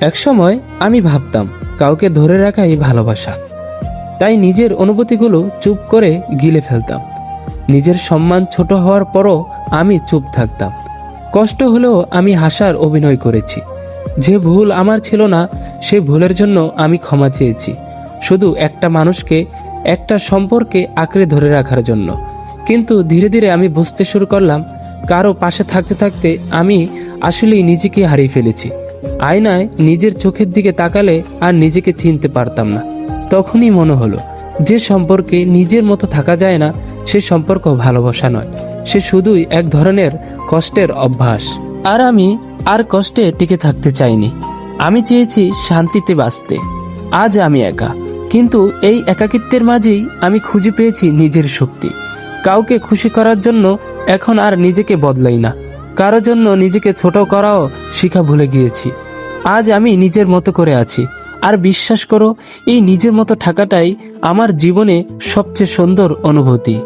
একসময় আমি ভাবতাম কাউকে ধরে রাখাই ভালোবাসা, তাই নিজের অনুভূতিগুলো চুপ করে গিলে ফেলতাম। নিজের সম্মান ছোট হওয়ার পরও আমি চুপ থাকতাম। কষ্ট হলেও আমি হাসার অভিনয় করেছি। যে ভুল আমার ছিল না সে ভুলের জন্য আমি ক্ষমা চেয়েছি, শুধু একটা মানুষকে, একটা সম্পর্কে আঁকড়ে ধরে রাখার জন্য। কিন্তু ধীরে ধীরে আমি বুঝতে শুরু করলাম, কারো পাশে থাকতে থাকতে আমি আসলেই নিজেকে হারিয়ে ফেলেছি। আয়নায় নিজের চোখের দিকে তাকালে আর নিজেকে চিনতে পারতাম না। তখনই মনে হলো, যে সম্পর্কে নিজের মতো থাকা যায় না সে সম্পর্ক ভালোবাসা নয়, সে শুধুই এক ধরনের কষ্টের অভ্যাস। আর আমি আর কষ্টে টিকে থাকতে চাইনি। আমি চেয়েছি শান্তিতে বাঁচতে। আজ আমি একা, কিন্তু এই একাকিত্বের মাঝেই আমি খুঁজে পেয়েছি নিজের শক্তি। কাউকে খুশি করার জন্য এখন আর নিজেকে বদলাই না, কারোর জন্য নিজেকে ছোট করাও শিখা ভুলে গিয়েছি। আজ আমি নিজের মতো করে আছি, আর বিশ্বাস করো, এই নিজের মতো থাকাটাই আমার জীবনে সবচেয়ে সুন্দর অনুভূতি।